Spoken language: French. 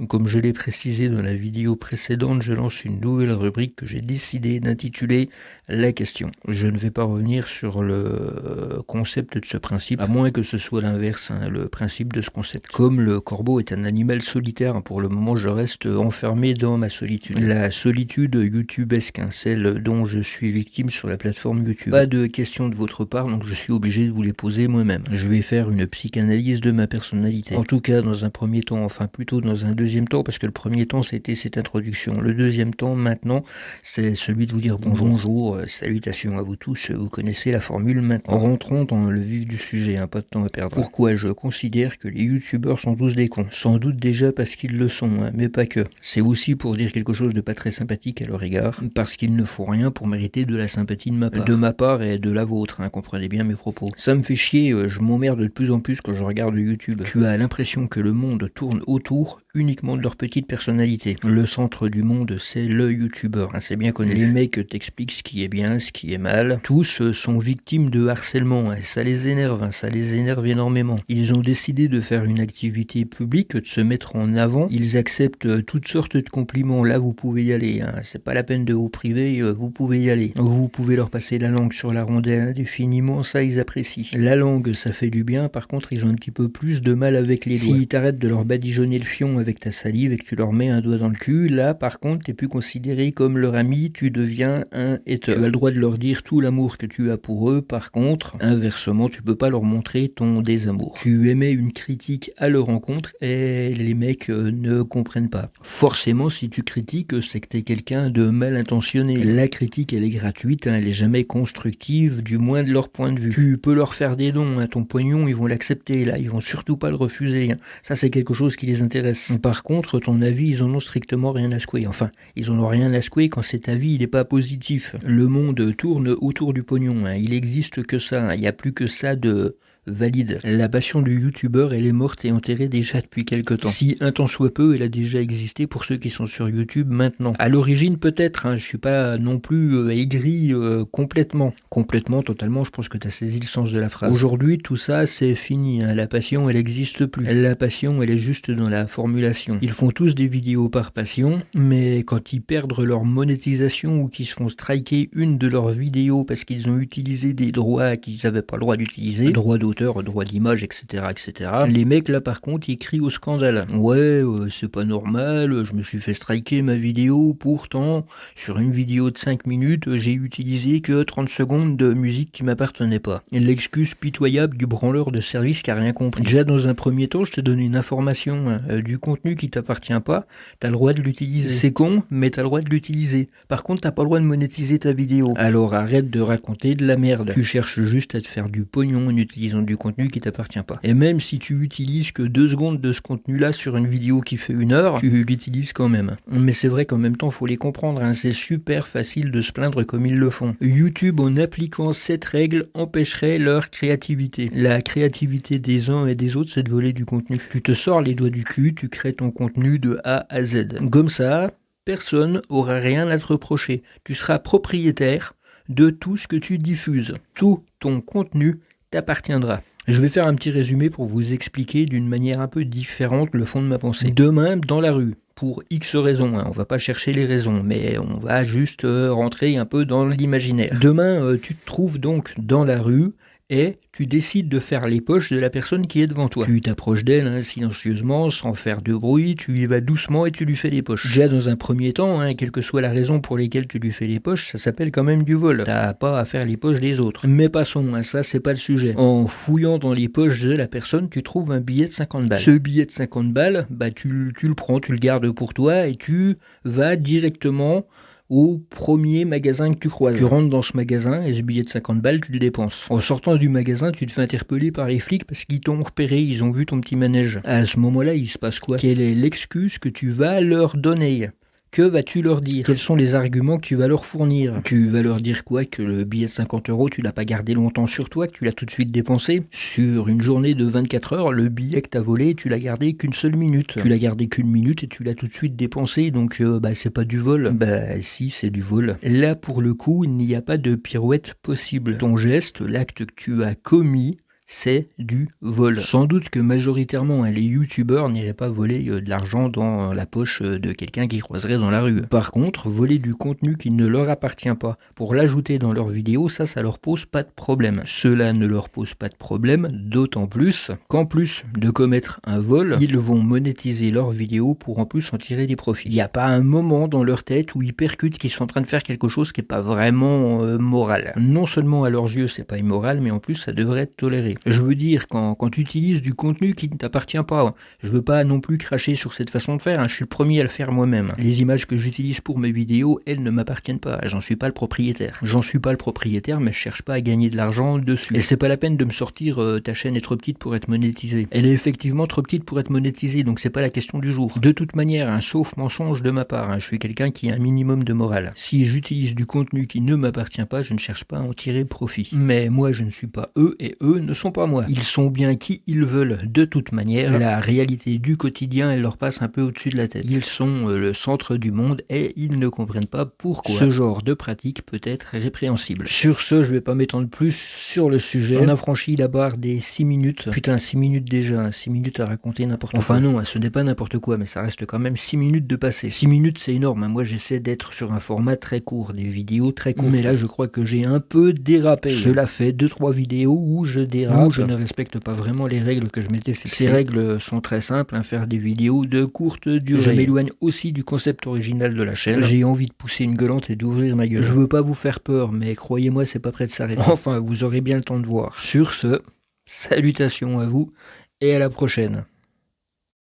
Comme je l'ai précisé dans la vidéo précédente, je lance une nouvelle rubrique que j'ai décidé d'intituler La question. Je ne vais pas revenir sur le concept de ce principe, à moins que ce soit l'inverse, le principe de ce concept. Comme le corbeau est un animal solitaire, pour le moment je reste enfermé dans ma solitude. La solitude youtubesque, celle dont je suis victime sur la plateforme YouTube. Pas de questions de votre part, donc je suis obligé de vous les poser moi-même. Je vais faire une psychanalyse de ma personnalité. En tout cas, dans un premier temps, enfin plutôt dans un deuxième temps, parce que le premier temps c'était cette introduction. Le deuxième temps, maintenant, c'est celui de vous dire bonjour, salutations à vous tous, vous connaissez la formule maintenant. Rentrons dans le vif du sujet, pas de temps à perdre. Pourquoi je considère que les youtubeurs sont tous des cons? Sans doute déjà parce qu'ils le sont, mais pas que. C'est aussi pour dire quelque chose de pas très sympathique à leur égard, parce qu'ils ne font rien pour mériter de la sympathie de ma part et de la vôtre, comprenez bien mes propos. Ça me fait chier, je m'emmerde de plus en plus quand je regarde YouTube. Tu as l'impression que le monde tourne autour uniquement de leur petite personnalité. Le centre du monde, c'est le youtubeur, c'est bien connu. Les mecs t'expliquent ce qui est bien, ce qui est mal. Tous sont victimes de harcèlement, ça les énerve, ça les énerve énormément. Ils ont décidé de faire une activité publique, de se mettre en avant. Ils acceptent toutes sortes de compliments. Là, vous pouvez y aller, c'est pas la peine de vous priver, vous pouvez y aller. Vous pouvez leur passer la langue sur la rondelle indéfiniment, ça ils apprécient. La langue, ça fait du bien, par contre ils ont un petit peu plus de mal avec les doigts. Si t'arrêtes de leur badigeonner le fion avec ta salive et que tu leur mets un doigt dans le cul, là par contre t'es plus considéré comme leur ami, tu deviens un hater. Tu as le droit de leur dire tout l'amour que tu as pour eux, par contre, inversement, tu peux pas leur montrer ton désamour. Tu émets une critique à leur encontre et les mecs ne comprennent pas. Forcément, si tu critiques, c'est que t'es quelqu'un de mal intentionné. La critique, elle est gratuite, elle est jamais constructive, du moins de leur point de vue. Tu peux leur faire des dons, ton pognon, ils vont l'accepter, là, ils vont surtout pas le refuser. Ça, c'est quelque chose qui les intéresse. Par contre, ton avis, ils en ont strictement rien à secouer. Enfin, ils en ont rien à secouer quand cet avis, il est pas positif. Le monde tourne autour du pognon, il existe que ça, il n'y a plus que ça de valide. La passion du youtubeur, elle est morte et enterrée déjà depuis quelque temps. Si un temps soit peu, elle a déjà existé pour ceux qui sont sur YouTube maintenant. À l'origine peut-être, je suis pas non plus aigri complètement. Complètement, totalement, je pense que tu as saisi le sens de la phrase. Aujourd'hui, tout ça, c'est fini. La passion, elle n'existe plus. La passion, elle est juste dans la formulation. Ils font tous des vidéos par passion, mais quand ils perdent leur monétisation ou qu'ils se font striker une de leurs vidéos parce qu'ils ont utilisé des droits qu'ils n'avaient pas le droit d'utiliser, droit d'auteur, droit d'image, etc., etc. Les mecs là par contre ils crient au scandale. Ouais, c'est pas normal, je me suis fait striker ma vidéo, pourtant sur une vidéo de 5 minutes j'ai utilisé que 30 secondes de musique qui m'appartenait pas. L'excuse pitoyable du branleur de service qui a rien compris. Déjà dans un premier temps je te donne une information, du contenu qui t'appartient pas, t'as le droit de l'utiliser. C'est con, mais t'as le droit de l'utiliser. Par contre t'as pas le droit de monétiser ta vidéo. Alors arrête de raconter de la merde. Tu cherches juste à te faire du pognon en utilisant du contenu qui t'appartient pas. Et même si tu utilises que 2 secondes de ce contenu là sur une vidéo qui fait 1 heure, tu l'utilises quand même. Mais c'est vrai qu'en même temps faut les comprendre, c'est super facile de se plaindre comme ils le font. YouTube en appliquant cette règle empêcherait leur créativité. La créativité des uns et des autres c'est de voler du contenu. Tu te sors les doigts du cul, tu crées ton contenu de A à Z. Comme ça, personne aura rien à te reprocher. Tu seras propriétaire de tout ce que tu diffuses. Tout ton contenu t'appartiendra. Je vais faire un petit résumé pour vous expliquer d'une manière un peu différente le fond de ma pensée. Demain, dans la rue, pour X raisons, on va pas chercher les raisons, mais on va juste rentrer un peu dans l'imaginaire. Demain, tu te trouves donc dans la rue et tu décides de faire les poches de la personne qui est devant toi. Tu t'approches d'elle silencieusement, sans faire de bruit, tu y vas doucement et tu lui fais les poches. Déjà dans un premier temps, quelle que soit la raison pour laquelle tu lui fais les poches, ça s'appelle quand même du vol. T'as pas à faire les poches des autres. Mais passons, ça c'est pas le sujet. En fouillant dans les poches de la personne, tu trouves un billet de 50 balles. Ce billet de 50 balles, tu le prends, tu le gardes pour toi et tu vas directement au premier magasin que tu croises. Tu rentres dans ce magasin et ce billet de 50 balles, tu le dépenses. En sortant du magasin, tu te fais interpeller par les flics parce qu'ils t'ont repéré, ils ont vu ton petit manège. À ce moment-là, il se passe quoi? Quelle est l'excuse que tu vas leur donner? Que vas-tu leur dire? Quels sont les arguments que tu vas leur fournir? Tu vas leur dire quoi? Que le billet de 50 €, tu l'as pas gardé longtemps sur toi, que tu l'as tout de suite dépensé? Sur une journée de 24 heures, le billet que t'as volé, tu l'as gardé qu'une seule minute. Tu l'as gardé qu'une minute et tu l'as tout de suite dépensé, donc c'est pas du vol. Si, c'est du vol. Là, pour le coup, il n'y a pas de pirouette possible. Ton geste, l'acte que tu as commis, c'est du vol. Sans doute que majoritairement les youtubeurs n'iraient pas voler de l'argent dans la poche de quelqu'un qui croiserait dans la rue. Par contre, voler du contenu qui ne leur appartient pas pour l'ajouter dans leurs vidéos, ça leur pose pas de problème. Cela ne leur pose pas de problème, d'autant plus qu'en plus de commettre un vol, ils vont monétiser leurs vidéos pour en plus en tirer des profits. Il n'y a pas un moment dans leur tête où ils percutent qu'ils sont en train de faire quelque chose qui n'est pas vraiment moral. Non seulement à leurs yeux c'est pas immoral, mais en plus ça devrait être toléré. Je veux dire, quand tu utilises du contenu qui ne t'appartient pas, je veux pas non plus cracher sur cette façon de faire, je suis le premier à le faire moi-même. Les images que j'utilise pour mes vidéos, elles ne m'appartiennent pas, j'en suis pas le propriétaire. J'en suis pas le propriétaire, mais je cherche pas à gagner de l'argent dessus. Et c'est pas la peine de me sortir ta chaîne est trop petite pour être monétisée. Elle est effectivement trop petite pour être monétisée, donc c'est pas la question du jour. De toute manière, sauf mensonge de ma part, je suis quelqu'un qui a un minimum de morale. Si j'utilise du contenu qui ne m'appartient pas, je ne cherche pas à en tirer profit. Mais moi je ne suis pas eux et eux ne sont pas moi. Ils sont bien qui ils veulent de toute manière. La réalité du quotidien, elle leur passe un peu au-dessus de la tête. Ils sont le centre du monde et ils ne comprennent pas pourquoi ce genre de pratique peut être répréhensible. Sur ce, je vais pas m'étendre plus sur le sujet. On a franchi la barre des 6 minutes. Putain, 6 minutes déjà, 6 minutes à raconter n'importe quoi. Enfin non, ce n'est pas n'importe quoi, mais ça reste quand même 6 minutes de passé. 6 minutes c'est énorme, moi j'essaie d'être sur un format très court, des vidéos très courtes. Mais là je crois que j'ai un peu dérapé. Cela fait 2-3 vidéos où je dérape, où je ne respecte pas vraiment les règles que je m'étais fixées. Ces règles sont très simples, faire des vidéos de courte durée. Je m'éloigne aussi du concept original de la chaîne. J'ai envie de pousser une gueulante et d'ouvrir ma gueule. Je veux pas vous faire peur, mais croyez-moi c'est pas prêt de s'arrêter. Enfin, vous aurez bien le temps de voir. Sur ce, salutations à vous et à la prochaine.